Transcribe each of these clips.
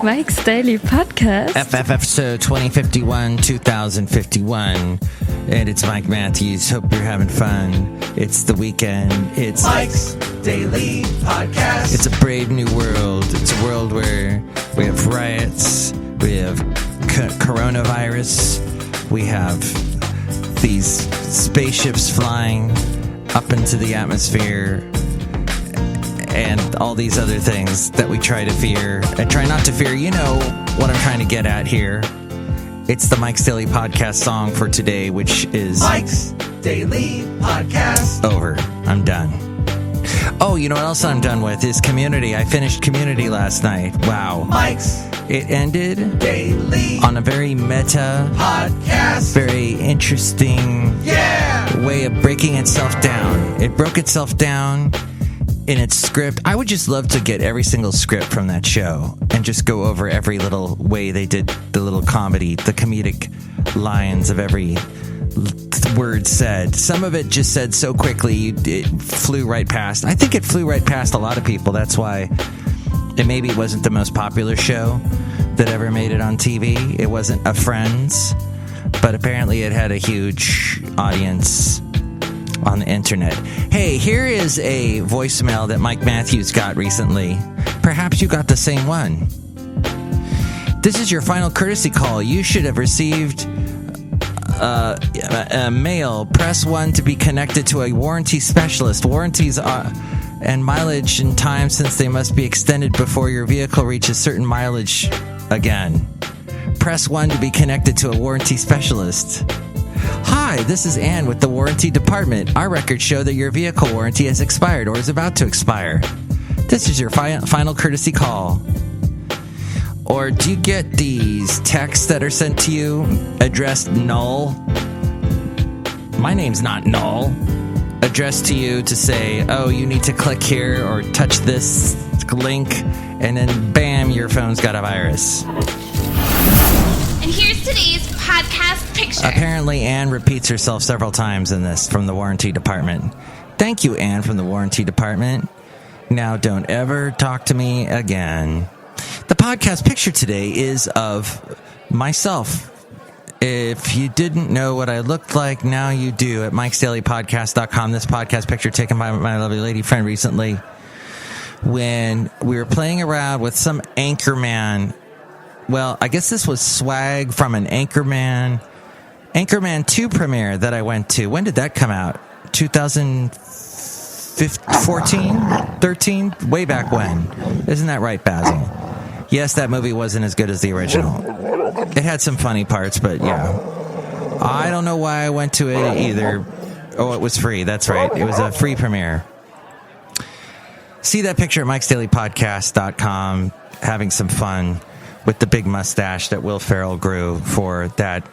Mike's Daily Podcast. FFF 2051, and it's Mike Matthews. Hope you're having fun. It's the weekend. It's Mike's Daily Podcast. It's a brave new world. It's a world where we have riots, we have coronavirus, we have these spaceships flying up into the atmosphere, and all these other things that we try to fear and try not to fear. You know what I'm trying to get at here. It's the Mike's Daily Podcast song for today, which is Mike's Daily Podcast. Over. I'm done. Oh, you know what else I'm done with is Community. I finished Community last night. Wow. Mike's It ended Daily on a very meta, Podcast. very interesting way of breaking itself down. It broke itself down in its script. I would just love to get every single script from that show and just go over every little way they did the little comedy, the comedic lines of every word said. Some of it just said so quickly, it flew right past. I think it flew right past a lot of people. That's why maybe it wasn't the most popular show that ever made it on TV. It wasn't a Friends, but apparently it had a huge audience on the internet. Hey, here is a voicemail that Mike Matthews got recently. Perhaps you got the same one. This is your final courtesy call. You should have received a mail. Press 1 to be connected to a warranty specialist. Warranties and mileage and time, since they must be extended before your vehicle reaches certain mileage again. Press 1 to be connected to a warranty specialist. Hi, this is Ann with the warranty department. Our records show that your vehicle warranty has expired or is about to expire. This is your final courtesy call. Or do you get these texts that are sent to you addressed null? My name's not null. Addressed to you to say, oh, you need to click here or touch this link, and then bam, your phone's got a virus. And here's today's podcast picture. Apparently, Anne repeats herself several times in this from the warranty department. Thank you, Anne from the warranty department. Now don't ever talk to me again. The podcast picture today is of myself. If you didn't know what I looked like, now you do at MikesDailyPodcast.com. This podcast picture taken by my lovely lady friend recently when we were playing around with some Anchorman. Well, I guess this was swag from an Anchorman 2 premiere that I went to. When did that come out? 2014? 13? Way back when. Isn't that right, Bazzy? Yes, that movie wasn't as good as the original. It had some funny parts, but yeah. I don't know why I went to it either. Oh, it was free. That's right. It was a free premiere. See that picture at MikesDailyPodcast.com, having some fun with the big mustache that Will Ferrell grew for that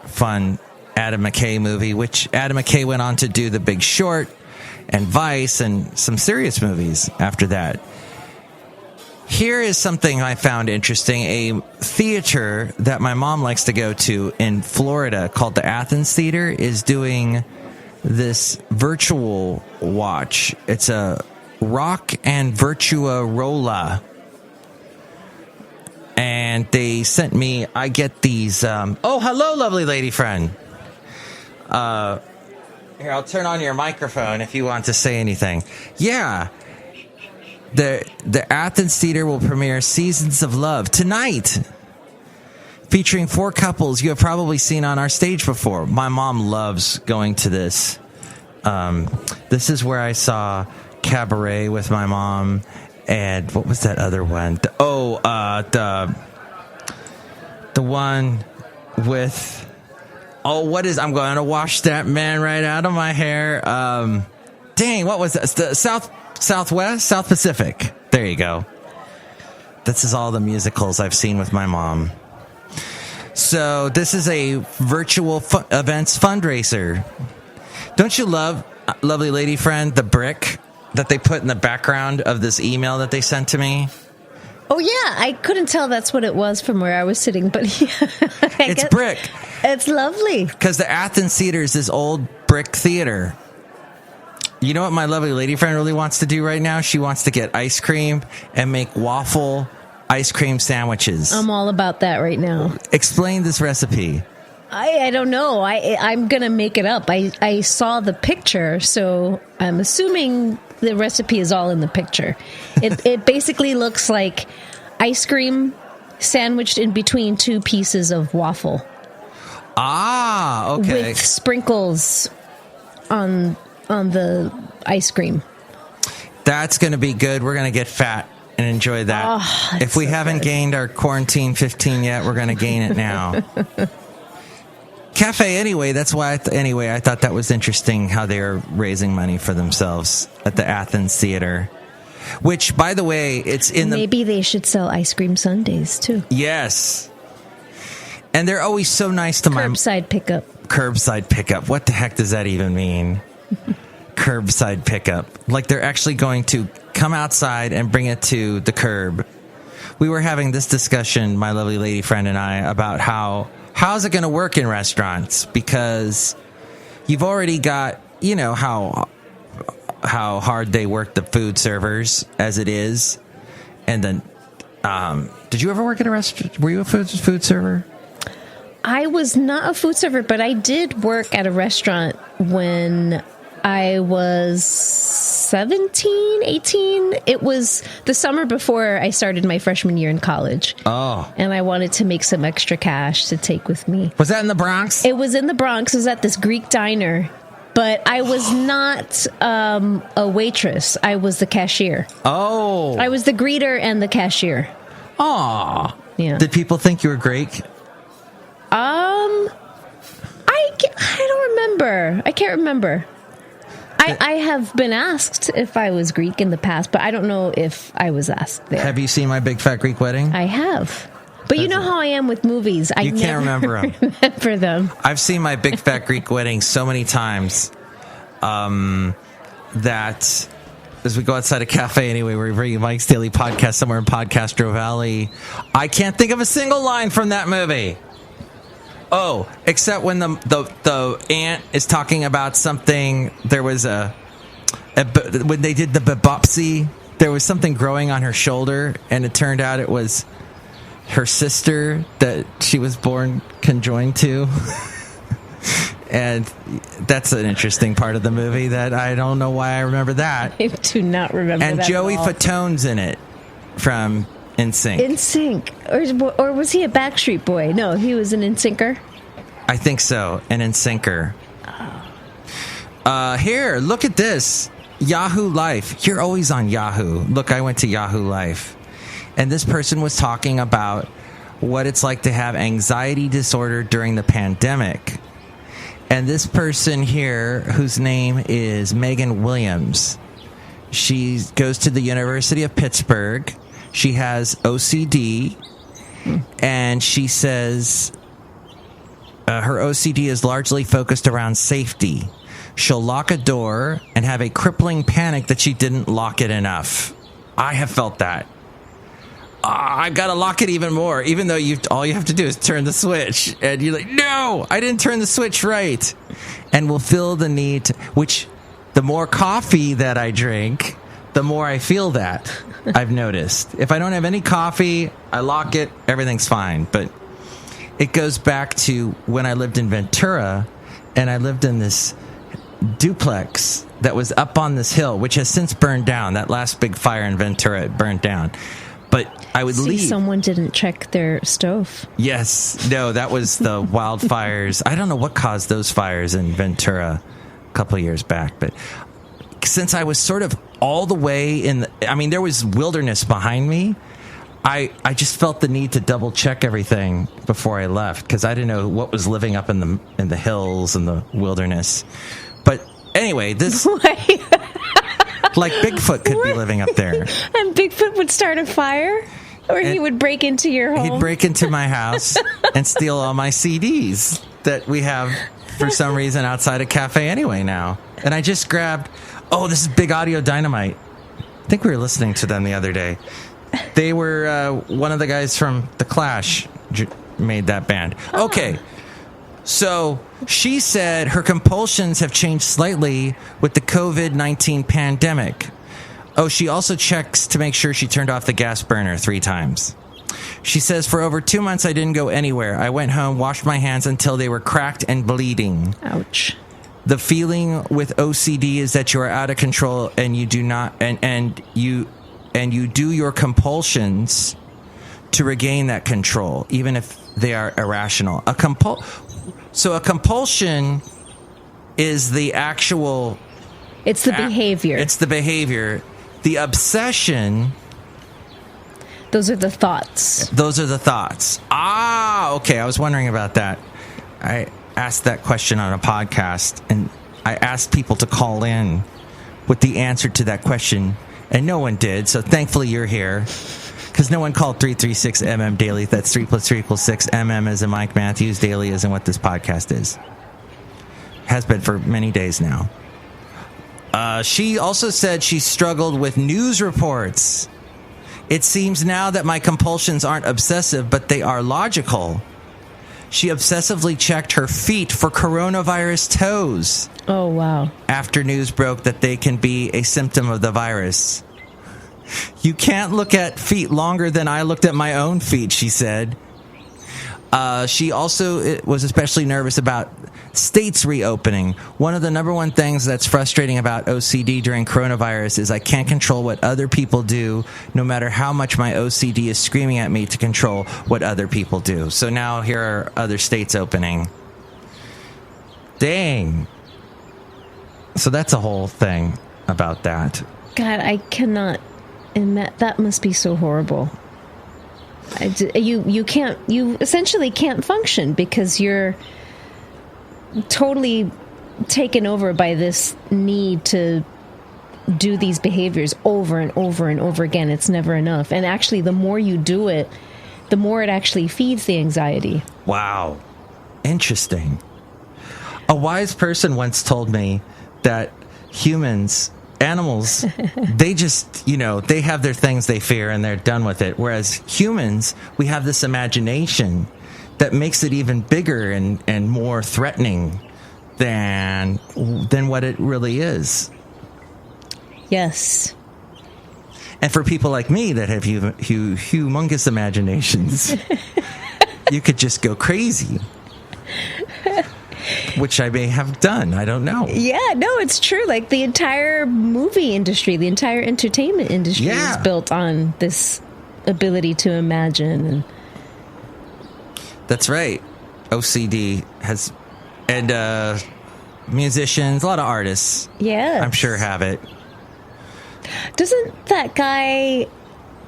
fun Adam McKay movie, which Adam McKay went on to do The Big Short and Vice and some serious movies after that. Here is something I found interesting. A theater that my mom likes to go to in Florida called the Athens Theater is doing this virtual watch. It's a Rock and Virtua Rolla. And they sent me, I get these, oh, hello, lovely lady friend. Here, I'll turn on your microphone if you want to say anything. Yeah. The Athens Theater will premiere Seasons of Love tonight, featuring 4 couples you have probably seen on our stage before. My mom loves going to this. This is where I saw Cabaret with my mom, and what was that other one? The one with, I'm going to wash that man right out of my hair. Dang, what was that? The South Pacific. There you go. This is all the musicals I've seen with my mom. So this is a virtual events fundraiser. Don't you love, lovely lady friend, the brick that they put in the background of this email that they sent to me? Oh, yeah. I couldn't tell that's what it was from where I was sitting, but yeah. It's brick. It's lovely. Because the Athens Theater is this old brick theater. You know what my lovely lady friend really wants to do right now? She wants to get ice cream and make waffle ice cream sandwiches. I'm all about that right now. Explain this recipe. I don't know. I'm going to make it up. I saw the picture, so I'm assuming the recipe is all in the picture. It basically looks like ice cream sandwiched in between two pieces of waffle. Ah, okay. With sprinkles on the ice cream. That's going to be good. We're going to get fat and enjoy that. Oh, if we haven't gained our quarantine 15 yet, we're going to gain it now. Cafe Anyway, that's why I thought that was interesting how they are raising money for themselves at the Athens Theater. Which, by the way, it's in the... Maybe they should sell ice cream sundaes, too. Yes. And they're always so nice to Curbside pickup. Curbside pickup. What the heck does that even mean? Curbside pickup. Like they're actually going to come outside and bring it to the curb. We were having this discussion, my lovely lady friend and I, about how's it going to work in restaurants? Because you've already got, you know, how hard they work the food servers as it is. And then, did you ever work at a restaurant? Were you a food server? I was not a food server, but I did work at a restaurant when I was 17, 18. It was the summer before I started my freshman year in college. Oh. And I wanted to make some extra cash to take with me. Was that in the Bronx? It was in the Bronx. It was at this Greek diner. But I was not a waitress. I was the cashier. Oh. I was the greeter and the cashier. Aw. Yeah. Did people think you were Greek? I don't remember. I can't remember. I have been asked if I was Greek in the past, but I don't know if I was asked there. Have you seen My Big Fat Greek Wedding? I have. But you know how I am with movies. I can't remember them. Remember them. I've seen My Big Fat Greek Wedding so many times that as we go outside a cafe anyway, we're bringing Mike's Daily Podcast somewhere in Podcastro Valley. I can't think of a single line from that movie. Oh, except when the aunt is talking about something. There was when they did the biopsy, there was something growing on her shoulder, and it turned out it was her sister that she was born conjoined to. And that's an interesting part of the movie that I don't know why I remember that. I do not remember that. And Joey Fatone's in it from NSYNC. NSYNC. Or was he a Backstreet Boy? No, he was an NSYNCer. I think so, an NSYNCer. Here, look at this. Yahoo Life. You're always on Yahoo. Look, I went to Yahoo Life. And this person was talking about what it's like to have anxiety disorder during the pandemic. And this person here, whose name is Megan Williams, she goes to the University of Pittsburgh. She has OCD, and she says her OCD is largely focused around safety. She'll lock a door and have a crippling panic that she didn't lock it enough. I have felt that. I gotta lock it even more, even though all you have to do is turn the switch. And you're like, no, I didn't turn the switch right. And will feel the need to, which the more coffee that I drink, the more I feel that. I've noticed. If I don't have any coffee, I lock it, everything's fine. But it goes back to when I lived in Ventura, and I lived in this duplex that was up on this hill, which has since burned down. That last big fire in Ventura, it burned down. But I would leave. Someone didn't check their stove. Yes. No, that was the wildfires. I don't know what caused those fires in Ventura a couple of years back. But since I was sort of all the way there was wilderness behind me. I just felt the need to double check everything before I left because I didn't know what was living up in the hills and the wilderness. But anyway, this... Like Bigfoot could be living up there. And Bigfoot would start a fire? Or he would break into your home? He'd break into my house and steal all my CDs that we have for some reason outside a cafe anyway now. And I just grabbed, this is Big Audio Dynamite. I think we were listening to them the other day. They were one of the guys from The Clash made that band. Okay. So she said her compulsions have changed slightly with the COVID-19 pandemic. Oh, she also checks to make sure she turned off the gas burner 3 times. She says, for over 2 months, I didn't go anywhere. I went home, washed my hands until they were cracked and bleeding. Ouch. The feeling with OCD is that you are out of control and you do not, and you do your compulsions to regain that control, even if they are irrational. So a compulsion is the actual... It's the behavior. It's the behavior. The obsession... Those are the thoughts. Those are the thoughts. Ah, okay. I was wondering about that. I asked that question on a podcast, and I asked people to call in with the answer to that question, and no one did. So thankfully you're here, because no one called 336MM Daily. That's 3 + 3 = 6. MM as in Mike Matthews. Daily as in what this podcast is. Has been for many days now. She also said she struggled with news reports. It seems now that my compulsions aren't obsessive, but they are logical. She obsessively checked her feet for coronavirus toes. Oh, wow. After news broke that they can be a symptom of the virus. You can't look at feet longer than I looked at my own feet, she said. She also was especially nervous about states reopening. One of the number one things that's frustrating about OCD during coronavirus is I can't control what other people do, no matter how much my OCD is screaming at me to control what other people do. So now here are other states opening. Dang. So that's a whole thing about that. God, I cannot imagine. That must be so horrible. You essentially can't function because you're totally taken over by this need to do these behaviors over and over and over again. It's never enough. And actually, the more you do it, the more it actually feeds the anxiety. Wow. Interesting. A wise person once told me that animals, they just, they have their things they fear and they're done with it. Whereas humans, we have this imagination that makes it even bigger and more threatening than what it really is. Yes. And for people like me that have humongous imaginations, you could just go crazy. Which I may have done. I don't know. Yeah, no, it's true. Like the entire movie industry, the entire entertainment industry is built on this ability to imagine. And that's right. OCD has, and musicians, a lot of artists. Yeah, I'm sure have it. Doesn't that guy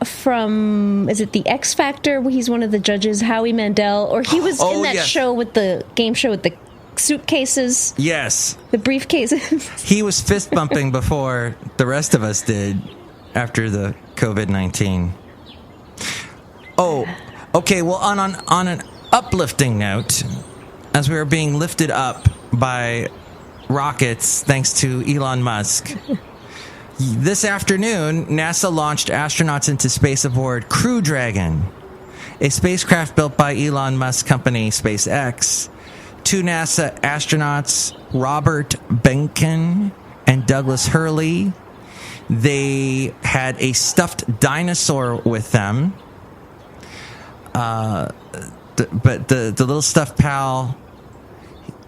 from, is it the X Factor? He's one of the judges, Howie Mandel, or he was in that show with the game show with the suitcases. Yes. The briefcases. He was fist bumping before the rest of us did after the COVID-19. Oh, okay. Well, on an uplifting note, as we were being lifted up by rockets thanks to Elon Musk, this afternoon, NASA launched astronauts into space aboard Crew Dragon, a spacecraft built by Elon Musk's company SpaceX. 2 NASA astronauts, Robert Behnken and Douglas Hurley, they had a stuffed dinosaur with them. But the little stuffed pal,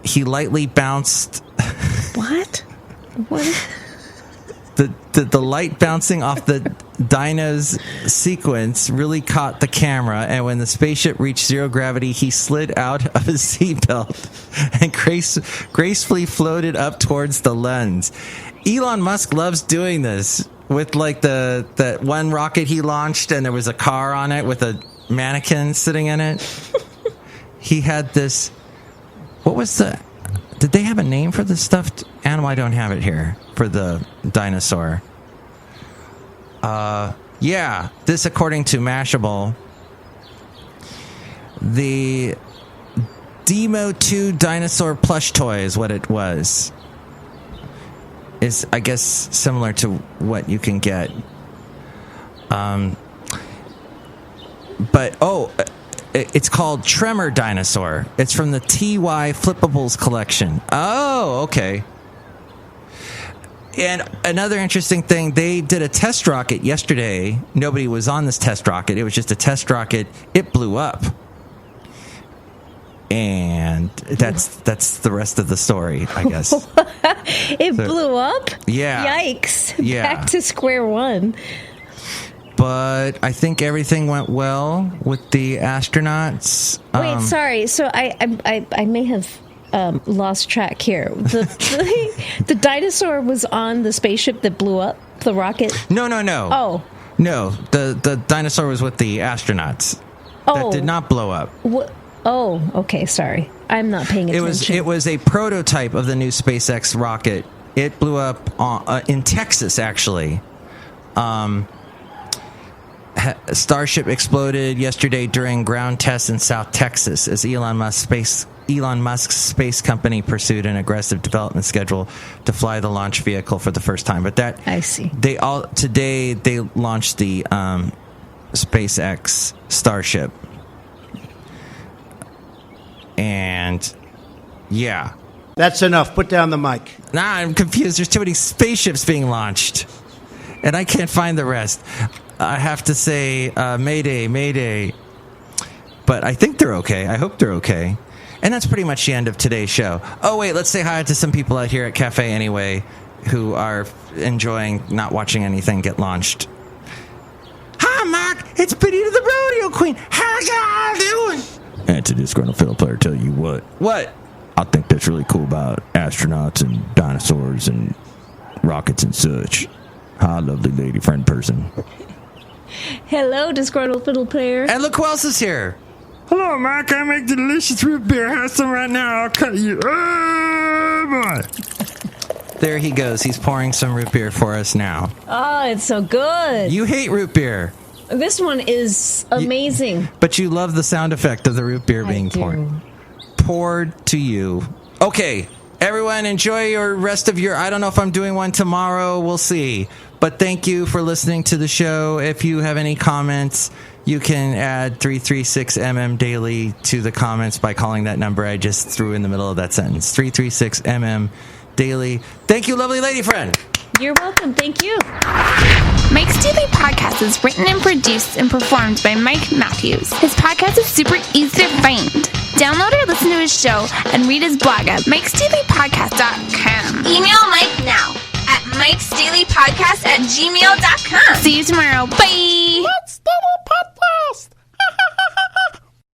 he lightly bounced. What? What? The light bouncing off the dino's sequence really caught the camera, and when the spaceship reached zero gravity, he slid out of his seatbelt and gracefully floated up towards the lens. Elon Musk loves doing this with like that one rocket he launched, and there was a car on it with a mannequin sitting in it. He had this. What was the? Did they have a name for the stuffed animal? I don't have it here for the dinosaur. Yeah, this according to Mashable. The Demo 2 dinosaur plush toy is what it was. Is, I guess, similar to what you can get. But, it's called Tremor Dinosaur. It's from the TY Flippables collection. Oh, okay. And another interesting thing, they did a test rocket yesterday. Nobody was on this test rocket. It was just a test rocket. It blew up. And that's the rest of the story, I guess. It blew up? Yeah. Yikes. Yeah. Back to square one. But I think everything went well with the astronauts. Wait, sorry. So I may have lost track here. The dinosaur was on the spaceship that blew up the rocket? No. Oh. No, the dinosaur was with the astronauts. That did not blow up. What? Oh, okay, sorry. I'm not paying attention. It was a prototype of the new SpaceX rocket. It blew up in Texas, actually. Starship exploded yesterday during ground tests in South Texas as Elon Musk's space company pursued an aggressive development schedule to fly the launch vehicle for the first time. But that I see. Today they launched the SpaceX Starship. And yeah. That's enough. Put down the mic. Nah, I'm confused. There's too many spaceships being launched. And I can't find the rest. I have to say, Mayday. But I think they're okay. I hope they're okay. And that's pretty much the end of today's show. Oh, wait, let's say hi to some people out here at Cafe Anyway who are enjoying not watching anything get launched. Hi, Mark. It's Benita the Rodeo Queen. How's y'all doing? And to Disgruntled Fiddle Player, tell you what. What? I think that's really cool about astronauts and dinosaurs and rockets and such. Hi, lovely lady friend person. Hello, Disgruntled Fiddle Player. And look who else is here. Hello, Mark. I make delicious root beer. Have some right now. I'll cut you. Oh, boy. There he goes. He's pouring some root beer for us now. Oh, it's so good. You hate root beer. This one is amazing. But you love the sound effect of the root beer being poured. Poured to you. Okay, everyone, enjoy your rest of your... I don't know if I'm doing one tomorrow. We'll see. But thank you for listening to the show. If you have any comments, you can add 336MM Daily to the comments by calling that number I just threw in the middle of that sentence. 336MM Daily. Thank you, lovely lady friend. You're welcome. Thank you. Mike's Daily Podcast is written and produced and performed by Mike Matthews. His podcast is super easy to find. Download or listen to his show and read his blog at MikesDailyPodcast.com. Email Mike now at MikesDailyPodcast@gmail.com. See you tomorrow. Bye.